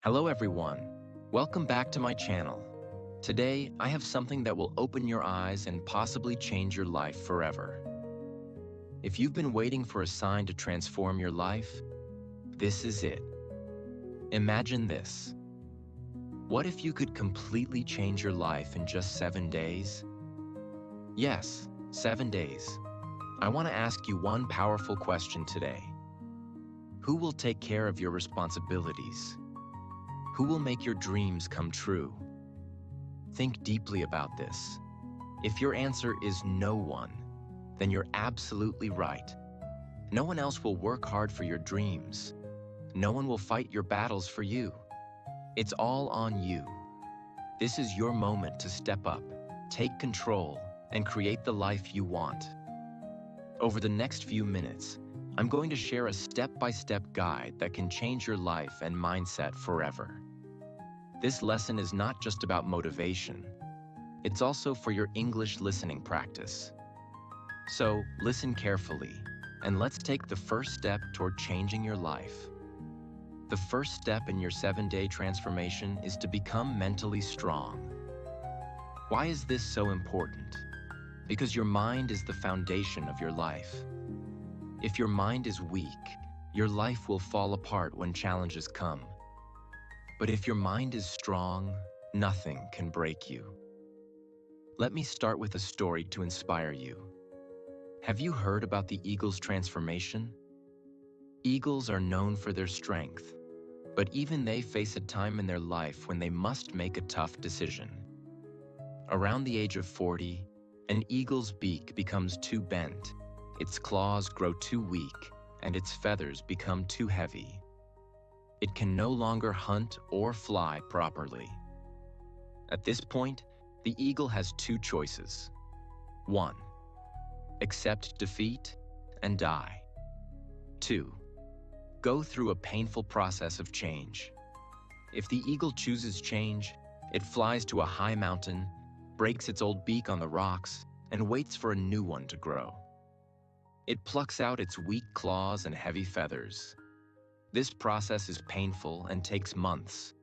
Hello everyone. Welcome back to my channel. Today, I have something that will open your eyes and possibly change your life forever. If you've been waiting for a sign to transform your life, this is it. Imagine this. What if you could completely change your life in just 7 days? Yes, 7 days. I want to ask you one powerful question today. Who will take care of your responsibilities? Who will make your dreams come true? Think deeply about this. If your answer is no one, then you're absolutely right. No one else will work hard for your dreams. No one will fight your battles for you. It's all on you. This is your moment to step up, take control, and create the life you want. Over the next few minutes, I'm going to share a step-by-step guide that can change your life and mindset forever. This lesson is not just about motivation. It's also for your English listening practice. So, listen carefully, and let's take the first step toward changing your life. The first step in your 7-day transformation is to become mentally strong. Why is this so important? Because your mind is the foundation of your life. If your mind is weak, your life will fall apart when challenges come. But if your mind is strong, nothing can break you. Let me start with a story to inspire you. Have you heard about the eagle's transformation? Eagles are known for their strength, but even they face a time in their life when they must make a tough decision. Around the age of 40, an eagle's beak becomes too bent, its claws grow too weak, and its feathers become too heavy. It can no longer hunt or fly properly. At this point, the eagle has two choices. 1. Accept defeat and die. 2. Go through a painful process of change. If the eagle chooses change, it flies to a high mountain, breaks its old beak on the rocks, and waits for a new one to grow. It plucks out its weak claws and heavy feathers. This process is painful and takes months,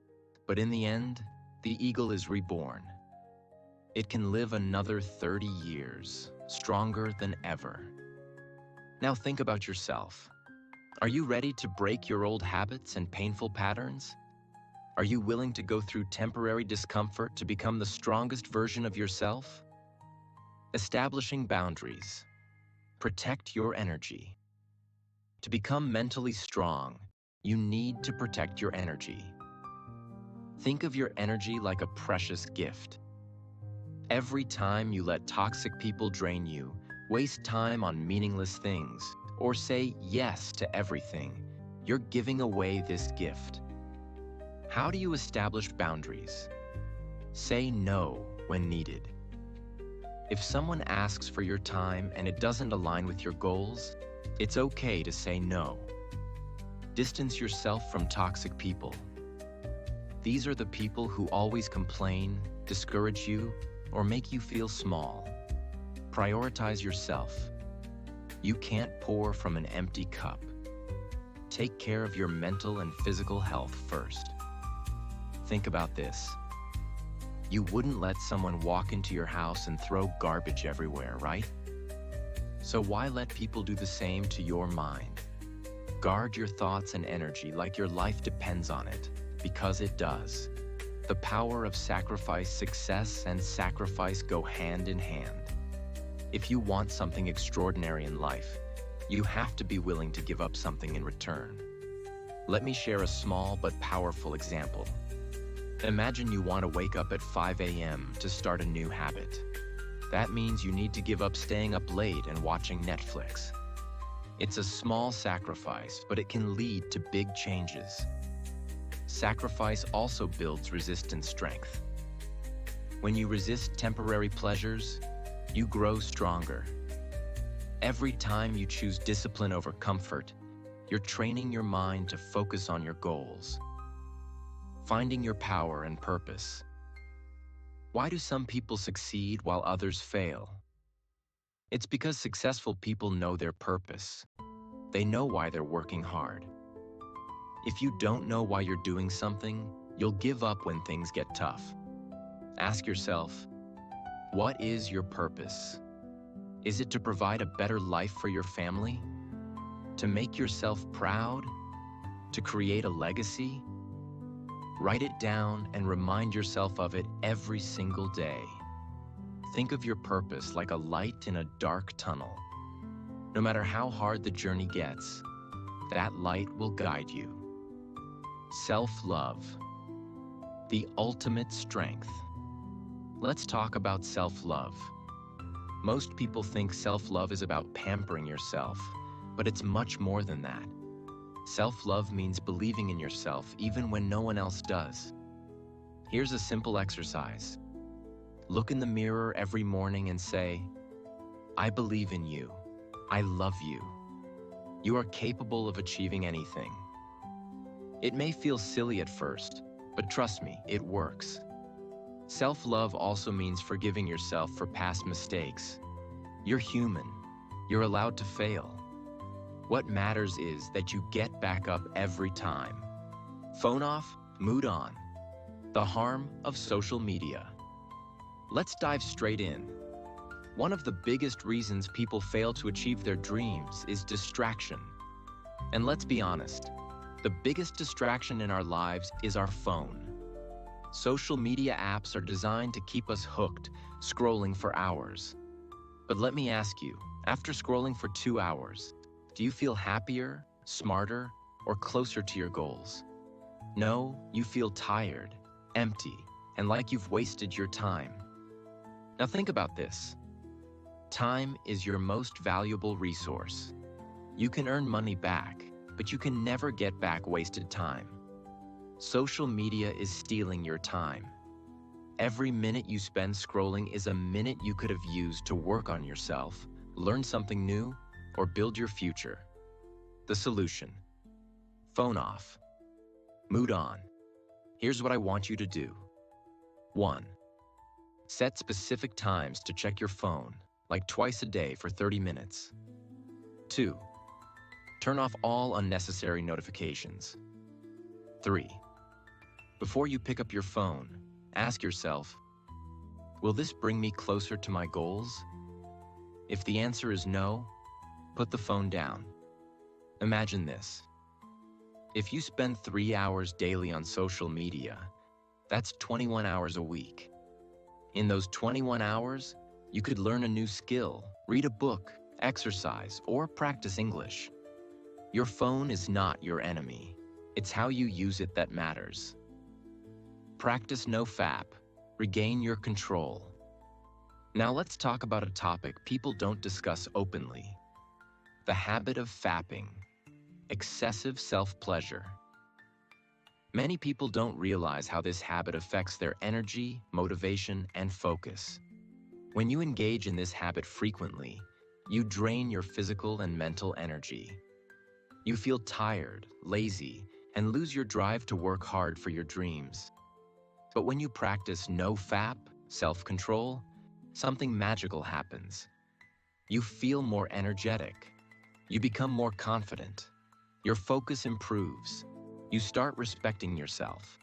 but in the end, the eagle is reborn. It can live another 30 years, stronger than ever. Now think about yourself. Are you ready to break your old habits and painful patterns? Are you willing to go through temporary discomfort to become the strongest version of yourself? Establishing boundaries. Protect your energy. To become mentally strong, you need to protect your energy. Think of your energy like a precious gift. Every time you let toxic people drain you, waste time on meaningless things, or say yes to everything, you're giving away this gift. How do you establish boundaries? Say no when needed. If someone asks for your time and it doesn't align with your goals, it's okay to say no. Distance yourself from toxic people. These are the people who always complain, discourage you, or make you feel small. Prioritize yourself. You can't pour from an empty cup. Take care of your mental and physical health first. Think about this. You wouldn't let someone walk into your house and throw garbage everywhere, right? So why let people do the same to your mind? Guard your thoughts and energy like your life depends on it, because it does. The power of sacrifice, success, and sacrifice go hand in hand. If you want something extraordinary in life, you have to be willing to give up something in return. Let me share a small but powerful example. Imagine you want to wake up at 5 a.m. to start a new habit. That means you need to give up staying up late and watching Netflix. It's a small sacrifice, but it can lead to big changes. Sacrifice also builds resistance strength. When you resist temporary pleasures, you grow stronger. Every time you choose discipline over comfort, you're training your mind to focus on your goals. Finding your power and purpose. Why do some people succeed while others fail? It's because successful people know their purpose. They know why they're working hard. If you don't know why you're doing something, you'll give up when things get tough. Ask yourself, what is your purpose? Is it to provide a better life for your family? To make yourself proud? To create a legacy? Write it down and remind yourself of it every single day. Think of your purpose like a light in a dark tunnel. No matter how hard the journey gets, that light will guide you. Self-love, the ultimate strength. Let's talk about self-love. Most people think self-love is about pampering yourself, but it's much more than that. Self-love means believing in yourself even when no one else does. Here's a simple exercise. Look in the mirror every morning and say, I believe in you. I love you. You are capable of achieving anything. It may feel silly at first, but trust me, it works. Self-love also means forgiving yourself for past mistakes. You're human. You're allowed to fail. What matters is that you get back up every time. Phone off, mood on. The harm of social media. Let's dive straight in. One of the biggest reasons people fail to achieve their dreams is distraction. And let's be honest, the biggest distraction in our lives is our phone. Social media apps are designed to keep us hooked, scrolling for hours. But let me ask you, after scrolling for 2 hours, do you feel happier, smarter, or closer to your goals? No, you feel tired, empty, and like you've wasted your time. Now think about this. Time is your most valuable resource. You can earn money back, but you can never get back wasted time. Social media is stealing your time. Every minute you spend scrolling is a minute you could have used to work on yourself, learn something new, or build your future. The solution: phone off. Mood on. Here's what I want you to do. 1. Set specific times to check your phone, like twice a day for 30 minutes. 2. Turn off all unnecessary notifications. 3. Before you pick up your phone, ask yourself, will this bring me closer to my goals? If the answer is no, put the phone down. Imagine this. If you spend 3 hours daily on social media, that's 21 hours a week. In those 21 hours, you could learn a new skill, read a book, exercise, or practice English. Your phone is not your enemy. It's how you use it that matters. Practice no FAP. Regain your control. Now let's talk about a topic people don't discuss openly. The habit of fapping. Excessive self-pleasure. Many people don't realize how this habit affects their energy, motivation, and focus. When you engage in this habit frequently, you drain your physical and mental energy. You feel tired, lazy, and lose your drive to work hard for your dreams. But when you practice no FAP, self-control, something magical happens. You feel more energetic. You become more confident. Your focus improves. You start respecting yourself.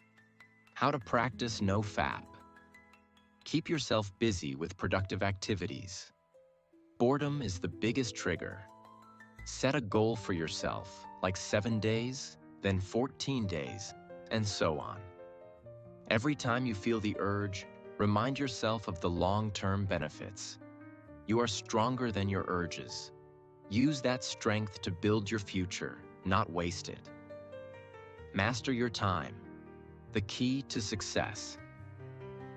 How to practice no FAP. Keep yourself busy with productive activities. Boredom is the biggest trigger. Set a goal for yourself, like 7 days, then 14 days, and so on. Every time you feel the urge, remind yourself of the long-term benefits. You are stronger than your urges. Use that strength to build your future, not waste it. Master your time. The key to success.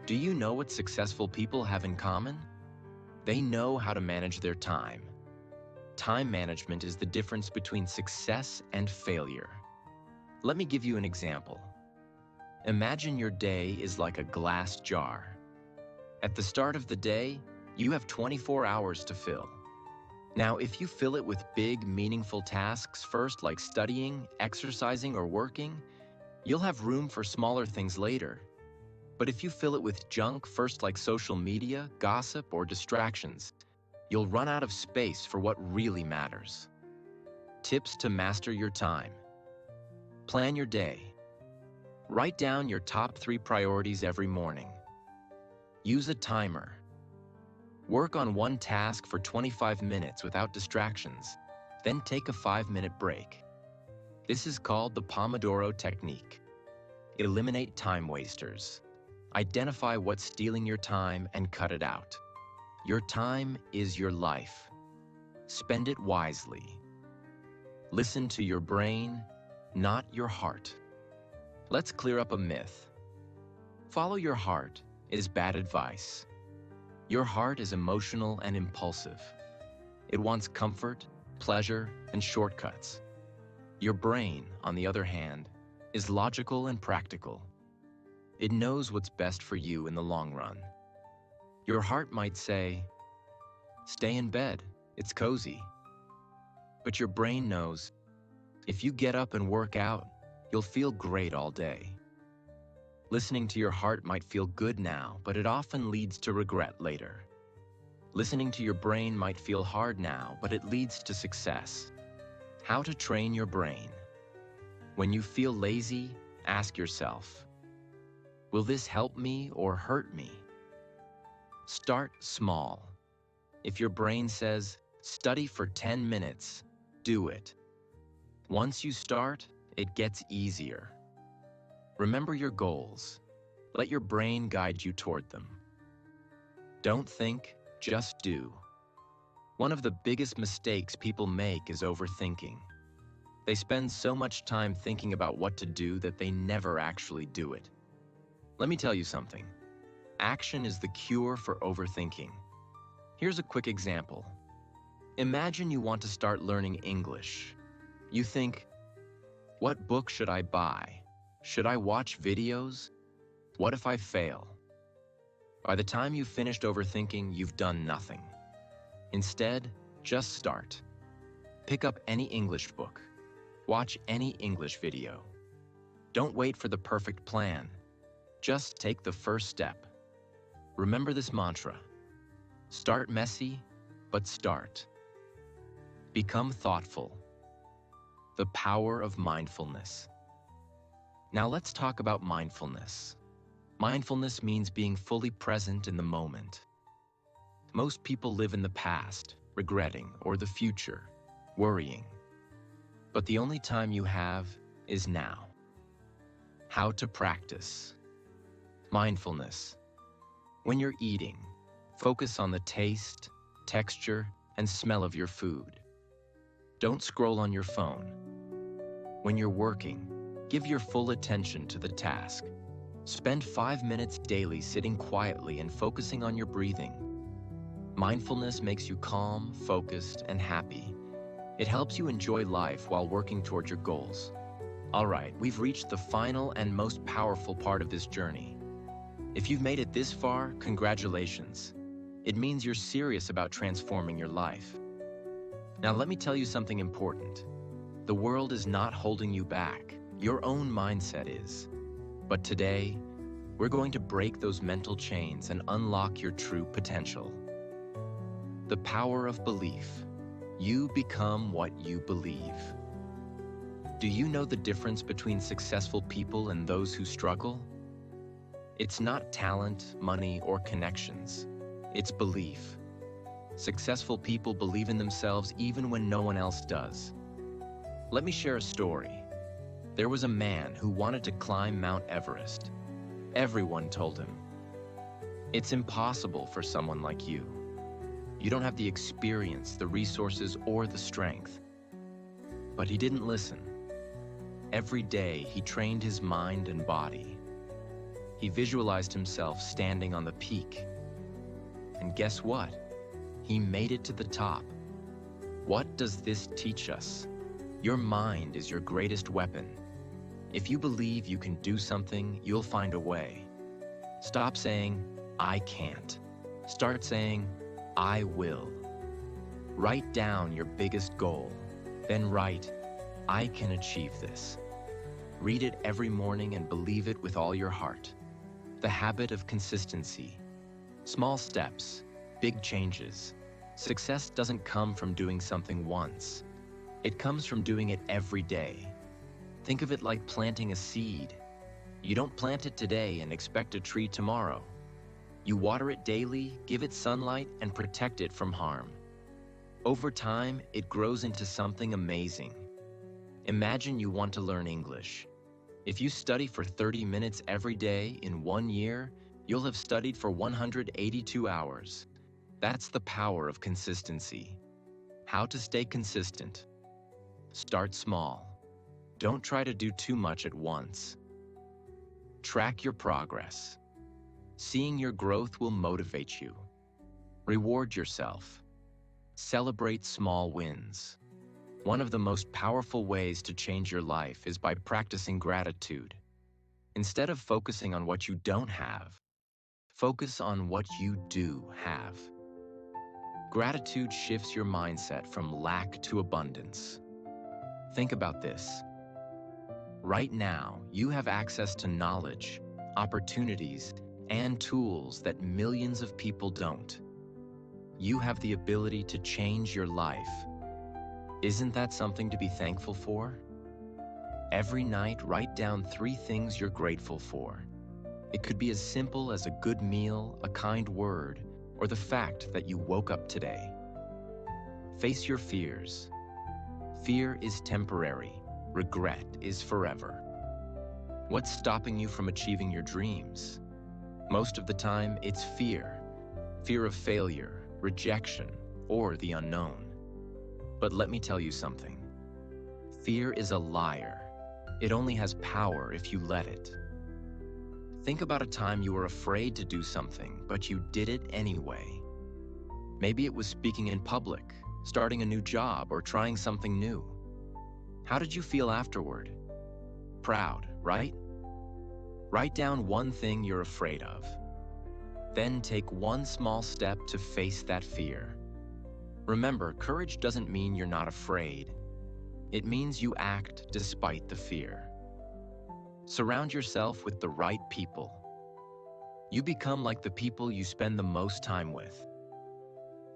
Do you know what successful people have in common? They know how to manage their time. Time management is the difference between success and failure. Let me give you an example. Imagine your day is like a glass jar. At the start of the day, you have 24 hours to fill. Now, if you fill it with big, meaningful tasks first, like studying, exercising, or working, you'll have room for smaller things later. But if you fill it with junk first, like social media, gossip, or distractions, you'll run out of space for what really matters. Tips to master your time. Plan your day. Write down your top 3 priorities every morning. Use a timer. Work on one task for 25 minutes without distractions, then take a 5-minute break. This is called the Pomodoro technique. Eliminate time wasters. Identify what's stealing your time and cut it out. Your time is your life. Spend it wisely. Listen to your brain, not your heart. Let's clear up a myth. Follow your heart is bad advice. Your heart is emotional and impulsive. It wants comfort, pleasure, and shortcuts. Your brain, on the other hand, is logical and practical. It knows what's best for you in the long run. Your heart might say, "Stay in bed, it's cozy." But your brain knows, if you get up and work out, you'll feel great all day. Listening to your heart might feel good now, but it often leads to regret later. Listening to your brain might feel hard now, but it leads to success. How to train your brain. When you feel lazy, ask yourself, will this help me or hurt me? Start small. If your brain says, study for 10 minutes, do it. Once you start, it gets easier. Remember your goals. Let your brain guide you toward them. Don't think, just do. One of the biggest mistakes people make is overthinking. They spend so much time thinking about what to do that they never actually do it. Let me tell you something. Action is the cure for overthinking. Here's a quick example. Imagine you want to start learning English. You think, what book should I buy? Should I watch videos? What if I fail? By the time you've finished overthinking, you've done nothing. Instead, just start. Pick up any English book. Watch any English video. Don't wait for the perfect plan. Just take the first step. Remember this mantra. Start messy, but start. Become thoughtful. The power of mindfulness. Now let's talk about mindfulness. Mindfulness means being fully present in the moment. Most people live in the past, regretting, or the future, worrying. But the only time you have is now. How to practice. Mindfulness. When you're eating, focus on the taste, texture, and smell of your food. Don't scroll on your phone. When you're working, give your full attention to the task. Spend 5 minutes daily sitting quietly and focusing on your breathing. Mindfulness makes you calm, focused, and happy. It helps you enjoy life while working toward your goals. All right, we've reached the final and most powerful part of this journey. If you've made it this far, congratulations. It means you're serious about transforming your life. Now let me tell you something important. The world is not holding you back. Your own mindset is. But today, we're going to break those mental chains and unlock your true potential. The power of belief. You become what you believe. Do you know the difference between successful people and those who struggle? It's not talent, money, or connections. It's belief. Successful people believe in themselves even when no one else does. Let me share a story. There was a man who wanted to climb Mount Everest. Everyone told him, "It's impossible for someone like you. You don't have the experience, the resources, or the strength." But he didn't listen. Every day, he trained his mind and body. He visualized himself standing on the peak. And guess what? He made it to the top. What does this teach us? Your mind is your greatest weapon. If you believe you can do something, you'll find a way. Stop saying, "I can't." Start saying, "I will." Write down your biggest goal. Then write, "I can achieve this." Read it every morning and believe it with all your heart. The habit of consistency. Small steps, big changes. Success doesn't come from doing something once. It comes from doing it every day. Think of it like planting a seed. You don't plant it today and expect a tree tomorrow. You water it daily, give it sunlight, and protect it from harm. Over time, it grows into something amazing. Imagine you want to learn English. If you study for 30 minutes every day in 1 year, you'll have studied for 182 hours. That's the power of consistency. How to stay consistent? Start small. Don't try to do too much at once. Track your progress. Seeing your growth will motivate you. Reward yourself. Celebrate small wins. One of the most powerful ways to change your life is by practicing gratitude. Instead of focusing on what you don't have, focus on what you do have. Gratitude shifts your mindset from lack to abundance. Think about this. Right now, you have access to knowledge, opportunities, and tools that millions of people don't. You have the ability to change your life. Isn't that something to be thankful for? Every night, write down 3 things you're grateful for. It could be as simple as a good meal, a kind word, or the fact that you woke up today. Face your fears. Fear is temporary. Regret is forever. What's stopping you from achieving your dreams? Most of the time, it's fear. Fear of failure, rejection, or the unknown. But let me tell you something. Fear is a liar. It only has power if you let it. Think about a time you were afraid to do something, but you did it anyway. Maybe it was speaking in public, starting a new job, or trying something new. How did you feel afterward? Proud, right? Write down 1 thing you're afraid of. Then take 1 small step to face that fear. Remember, courage doesn't mean you're not afraid. It means you act despite the fear. Surround yourself with the right people. You become like the people you spend the most time with.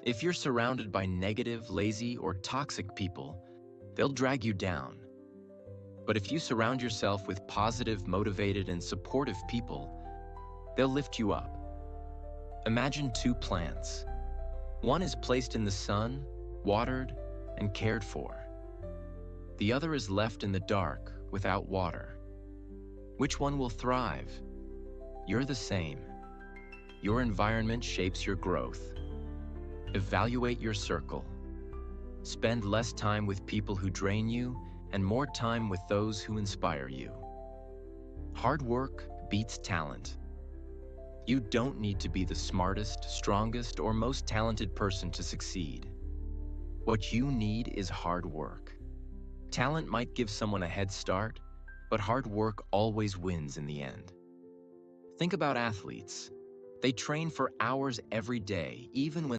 If you're surrounded by negative, lazy, or toxic people, they'll drag you down. But if you surround yourself with positive, motivated, and supportive people, they'll lift you up. Imagine 2 plants. One is placed in the sun, watered, and cared for. The other is left in the dark, without water. Which one will thrive? You're the same. Your environment shapes your growth. Evaluate your circle. Spend less time with people who drain you and more time with those who inspire you. Hard work beats talent. You don't need to be the smartest, strongest, or most talented person to succeed. What you need is hard work. Talent might give someone a head start, but hard work always wins in the end. Think about athletes. They train for hours every day, even when